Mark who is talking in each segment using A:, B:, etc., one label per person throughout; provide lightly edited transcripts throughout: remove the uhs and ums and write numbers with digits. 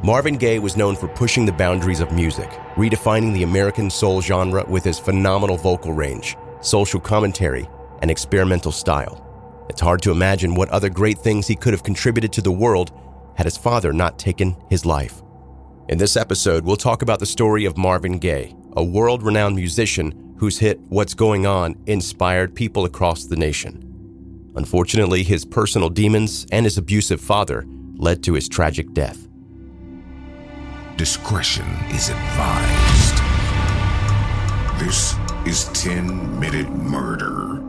A: Marvin Gaye was known for pushing the boundaries of music, redefining the American soul genre with his phenomenal vocal range, social commentary, and experimental style. It's hard to imagine what other great things he could have contributed to the world had his father not taken his life. In this episode, we'll talk about the story of Marvin Gaye, a world-renowned musician whose hit "What's Going On" inspired people across the nation. Unfortunately, his personal demons and his abusive father led to his tragic death.
B: Discretion is advised. This is 10-Minute Murder.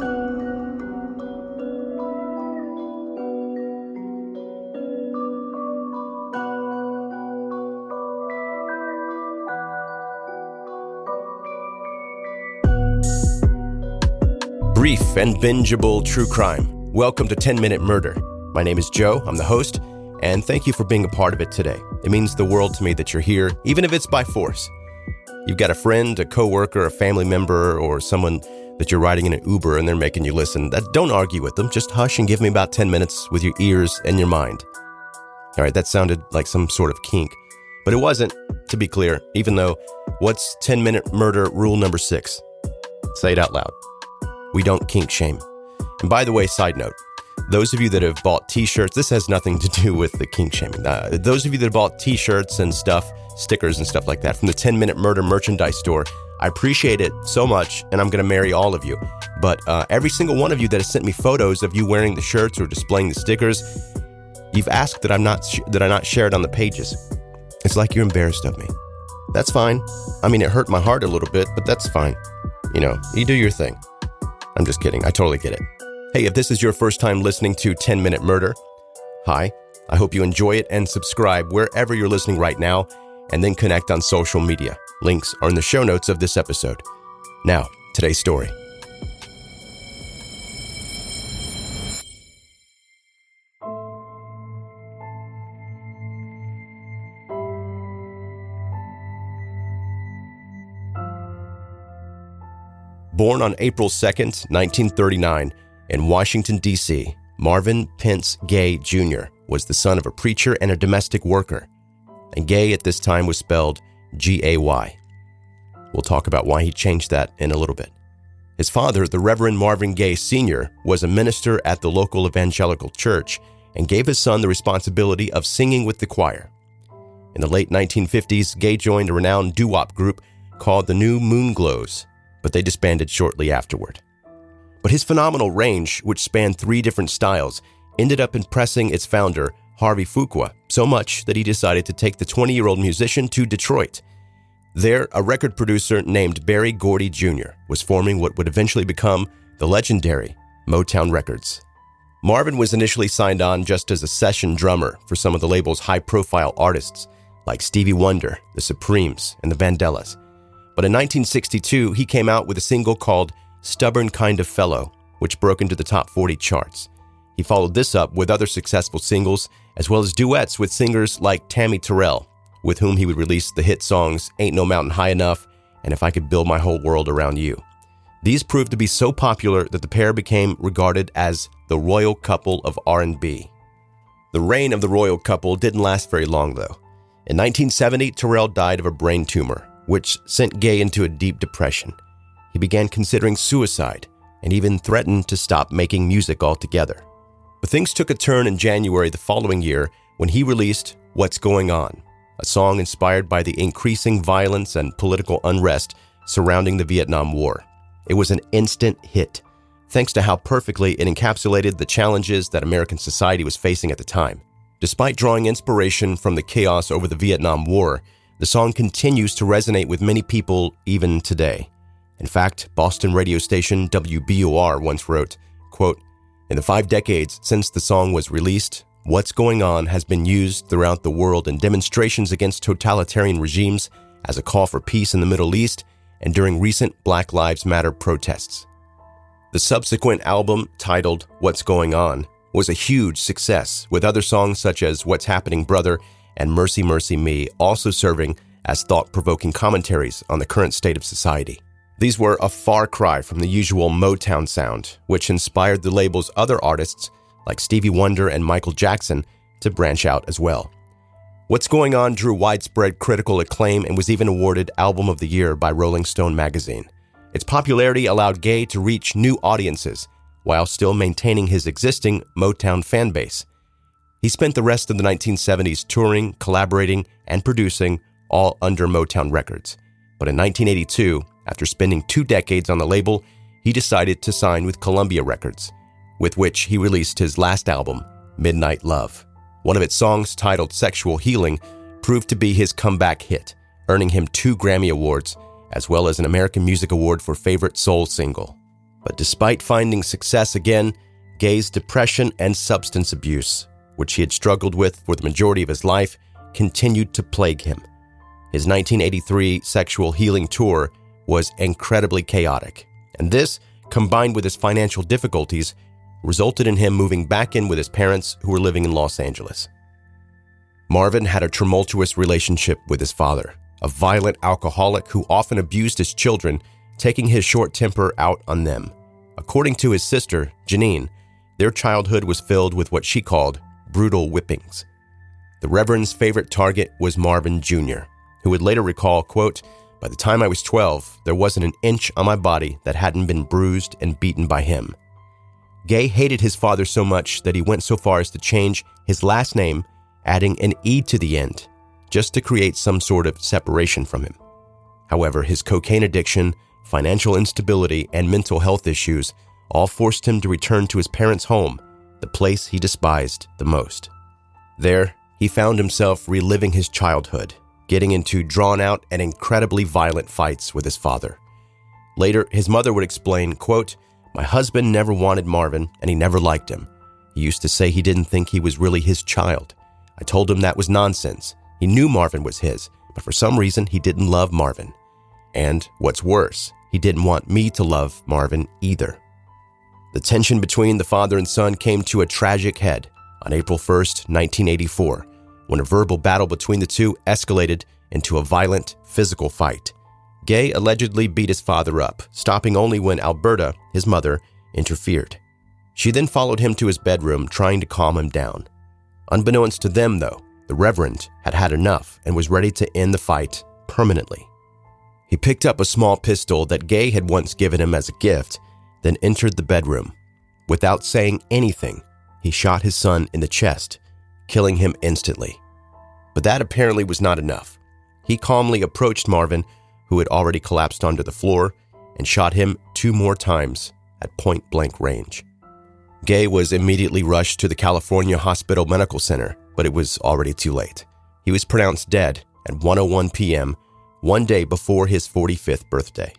A: Brief and bingeable true crime. Welcome to 10-Minute Murder. My name is Joe, I'm the host, and thank you for being a part of it today. It means the world to me that you're here, even if it's by force. You've got a friend, a coworker, a family member, or someone that you're riding in an Uber and they're making you listen. Don't argue with them, just hush and give me about 10 minutes with your ears and your mind. All right, that sounded like some sort of kink, but it wasn't, to be clear, even though what's 10-Minute Murder rule number 6? Say it out loud. We don't kink shame. And by the way, side note, those of you that have bought t-shirts, this has nothing to do with the kink shaming. Those of you that have bought t-shirts and stuff, stickers and stuff like that from the 10-Minute Murder merchandise store, I appreciate it so much, and I'm going to marry all of you. But every single one of you that has sent me photos of you wearing the shirts or displaying the stickers, you've asked that I not share it on the pages. It's like you're embarrassed of me. That's fine. I mean, it hurt my heart a little bit, but that's fine. You know, you do your thing. I'm just kidding. I totally get it. Hey, if this is your first time listening to 10-Minute Murder, hi. I hope you enjoy it and subscribe wherever you're listening right now, and then connect on social media. Links are in the show notes of this episode. Now, today's story. Born on April 2nd, 1939, in Washington, D.C., Marvin Pence Gaye Jr. was the son of a preacher and a domestic worker, and Gaye at this time was spelled G-A-Y. We'll talk about why he changed that in a little bit. His father, the Reverend Marvin Gaye Sr., was a minister at the local evangelical church and gave his son the responsibility of singing with the choir. In the late 1950s, Gaye joined a renowned doo-wop group called the New Moonglows, but they disbanded shortly afterward. But his phenomenal range, which spanned 3 different styles, ended up impressing its founder, Harvey Fuqua, so much that he decided to take the 20-year-old musician to Detroit. There, a record producer named Berry Gordy Jr. was forming what would eventually become the legendary Motown Records. Marvin was initially signed on just as a session drummer for some of the label's high-profile artists, like Stevie Wonder, the Supremes, and the Vandellas. But in 1962, he came out with a single called Stubborn Kind of Fellow, which broke into the top 40 charts. He followed this up with other successful singles, as well as duets with singers like Tammy Terrell, with whom he would release the hit songs Ain't No Mountain High Enough and If I Could Build My Whole World Around You. These proved to be so popular that the pair became regarded as the royal couple of R&B. The reign of the royal couple didn't last very long, though. In 1970, Terrell died of a brain tumor, which sent Gaye into a deep depression. He began considering suicide and even threatened to stop making music altogether. But things took a turn in January the following year when he released What's Going On, a song inspired by the increasing violence and political unrest surrounding the Vietnam War. It was an instant hit, thanks to how perfectly it encapsulated the challenges that American society was facing at the time. Despite drawing inspiration from the chaos over the Vietnam War, the song continues to resonate with many people even today. In fact, Boston radio station WBOR once wrote, quote, "In the 5 decades since the song was released, What's Going On has been used throughout the world in demonstrations against totalitarian regimes, as a call for peace in the Middle East, and during recent Black Lives Matter protests." The subsequent album, titled What's Going On, was a huge success, with other songs such as What's Happening Brother and Mercy Mercy Me also serving as thought-provoking commentaries on the current state of society. These were a far cry from the usual Motown sound, which inspired the label's other artists like Stevie Wonder and Michael Jackson to branch out as well. What's Going On drew widespread critical acclaim and was even awarded Album of the Year by Rolling Stone magazine. Its popularity allowed Gaye to reach new audiences while still maintaining his existing Motown fan base. He spent the rest of the 1970s touring, collaborating, and producing, all under Motown Records. But in 1982, after spending 2 decades on the label, he decided to sign with Columbia Records, with which he released his last album, Midnight Love. One of its songs, titled Sexual Healing, proved to be his comeback hit, earning him 2 Grammy Awards, as well as an American Music Award for Favorite Soul Single. But despite finding success again, Gaye's depression and substance abuse, which he had struggled with for the majority of his life, continued to plague him. His 1983 Sexual Healing Tour was incredibly chaotic, and this, combined with his financial difficulties, resulted in him moving back in with his parents who were living in Los Angeles. Marvin had a tumultuous relationship with his father, a violent alcoholic who often abused his children, taking his short temper out on them. According to his sister, Janine, their childhood was filled with what she called brutal whippings. The Reverend's favorite target was Marvin Jr., who would later recall, quote, "By the time I was 12, there wasn't an inch on my body that hadn't been bruised and beaten by him." Gaye hated his father so much that he went so far as to change his last name, adding an E to the end, just to create some sort of separation from him. However, his cocaine addiction, financial instability, and mental health issues all forced him to return to his parents' home, the place he despised the most. There, he found himself reliving his childhood, getting into drawn-out and incredibly violent fights with his father. Later, his mother would explain, quote, "My husband never wanted Marvin, and he never liked him. He used to say he didn't think he was really his child. I told him that was nonsense. He knew Marvin was his, but for some reason he didn't love Marvin. And what's worse, he didn't want me to love Marvin either." The tension between the father and son came to a tragic head on April 1st, 1984, when a verbal battle between the two escalated into a violent, physical fight. Gaye allegedly beat his father up, stopping only when Alberta, his mother, interfered. She then followed him to his bedroom, trying to calm him down. Unbeknownst to them, though, the Reverend had had enough and was ready to end the fight permanently. He picked up a small pistol that Gaye had once given him as a gift, then entered the bedroom. Without saying anything, he shot his son in the chest, killing him instantly. But that apparently was not enough. He calmly approached Marvin, who had already collapsed onto the floor, and shot him 2 more times at point-blank range. Gaye was immediately rushed to the California Hospital Medical Center, but it was already too late. He was pronounced dead at 1:01 p.m., one day before his 45th birthday.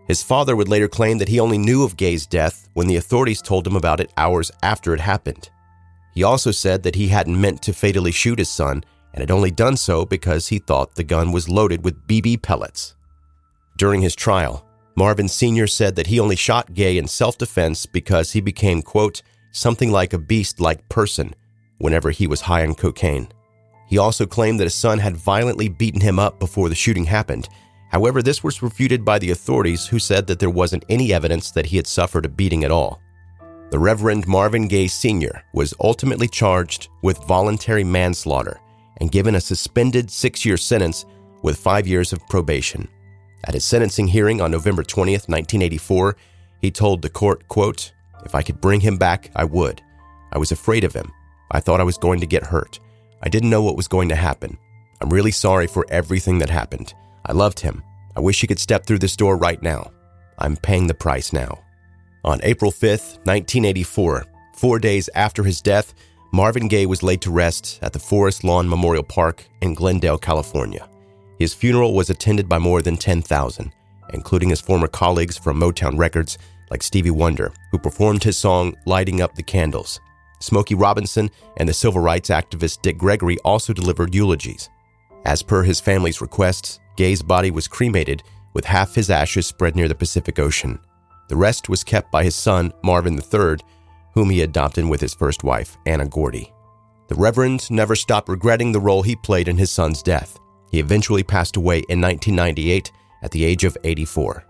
A: His father would later claim that he only knew of Gaye's death when the authorities told him about it hours after it happened. He also said that he hadn't meant to fatally shoot his son and had only done so because he thought the gun was loaded with BB pellets. During his trial, Marvin Sr. said that he only shot Gaye in self-defense because he became, quote, "something like a beast-like person" whenever he was high on cocaine. He also claimed that his son had violently beaten him up before the shooting happened. However, this was refuted by the authorities, who said that there wasn't any evidence that he had suffered a beating at all. The Reverend Marvin Gaye Sr. was ultimately charged with voluntary manslaughter and given a suspended 6-year sentence with 5 years of probation. At his sentencing hearing on November 20th, 1984, he told the court, quote, "If I could bring him back, I would. I was afraid of him. I thought I was going to get hurt. I didn't know what was going to happen. I'm really sorry for everything that happened. I loved him. I wish he could step through this door right now. I'm paying the price now." On April 5th, 1984, 4 days after his death, Marvin Gaye was laid to rest at the Forest Lawn Memorial Park in Glendale, California. His funeral was attended by more than 10,000, including his former colleagues from Motown Records like Stevie Wonder, who performed his song "Lighting Up the Candles." Smokey Robinson and the civil rights activist Dick Gregory also delivered eulogies. As per his family's requests, Gaye's body was cremated with half his ashes spread near the Pacific Ocean. The rest was kept by his son, Marvin III, whom he adopted with his first wife, Anna Gordy. The Reverend never stopped regretting the role he played in his son's death. He eventually passed away in 1998 at the age of 84.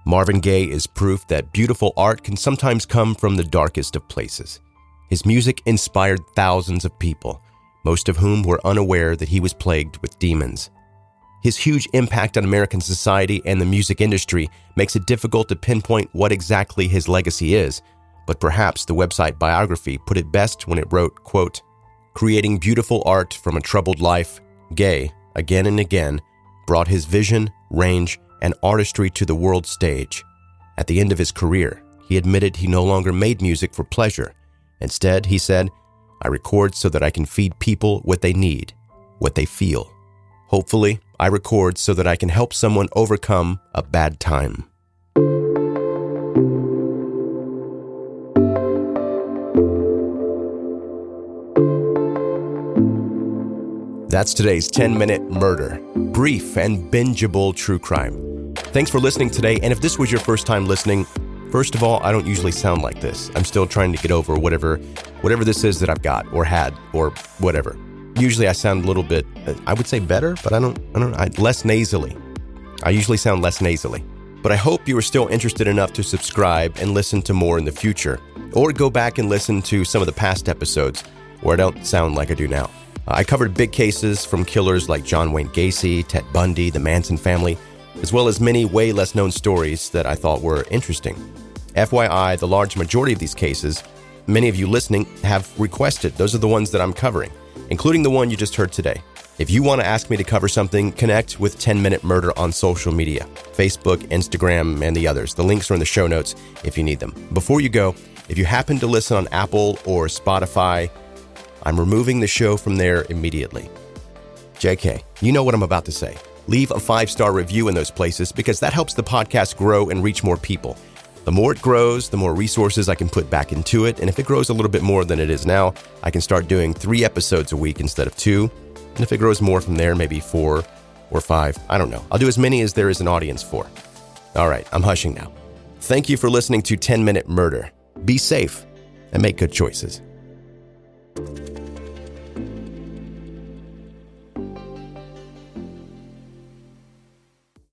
A: Marvin Gaye is proof that beautiful art can sometimes come from the darkest of places. His music inspired thousands of people, most of whom were unaware that he was plagued with demons. His huge impact on American society and the music industry makes it difficult to pinpoint what exactly his legacy is, but perhaps the website Biography put it best when it wrote, quote, "Creating beautiful art from a troubled life, Gaye, again and again, brought his vision, range, and artistry to the world stage. At the end of his career, he admitted he no longer made music for pleasure. Instead, he said, 'I record so that I can feed people what they need, what they feel. Hopefully, I record so that I can help someone overcome a bad time.'" That's today's 10-minute murder. Brief and bingeable true crime. Thanks for listening today, and if this was your first time listening, first of all, I don't usually sound like this. I'm still trying to get over whatever this is that I've got or had or whatever. Usually I sound a little bit, I would say better, but less nasally. I usually sound less nasally. But I hope you are still interested enough to subscribe and listen to more in the future, or go back and listen to some of the past episodes where I don't sound like I do now. I covered big cases from killers like John Wayne Gacy, Ted Bundy, the Manson family, as well as many way less known stories that I thought were interesting. FYI, the large majority of these cases, many of you listening have requested. Those are the ones that I'm covering, including the one you just heard today. If you want to ask me to cover something, connect with 10-Minute Murder on social media, Facebook, Instagram, and the others. The links are in the show notes if you need them. Before you go, if you happen to listen on Apple or Spotify, I'm removing the show from there immediately. JK, you know what I'm about to say. Leave a 5-star review in those places because that helps the podcast grow and reach more people. The more it grows, the more resources I can put back into it. And if it grows a little bit more than it is now, I can start doing 3 episodes a week instead of 2. And if it grows more from there, maybe 4 or 5. I don't know. I'll do as many as there is an audience for. All right, I'm hushing now. Thank you for listening to 10-Minute Murder. Be safe and make good choices.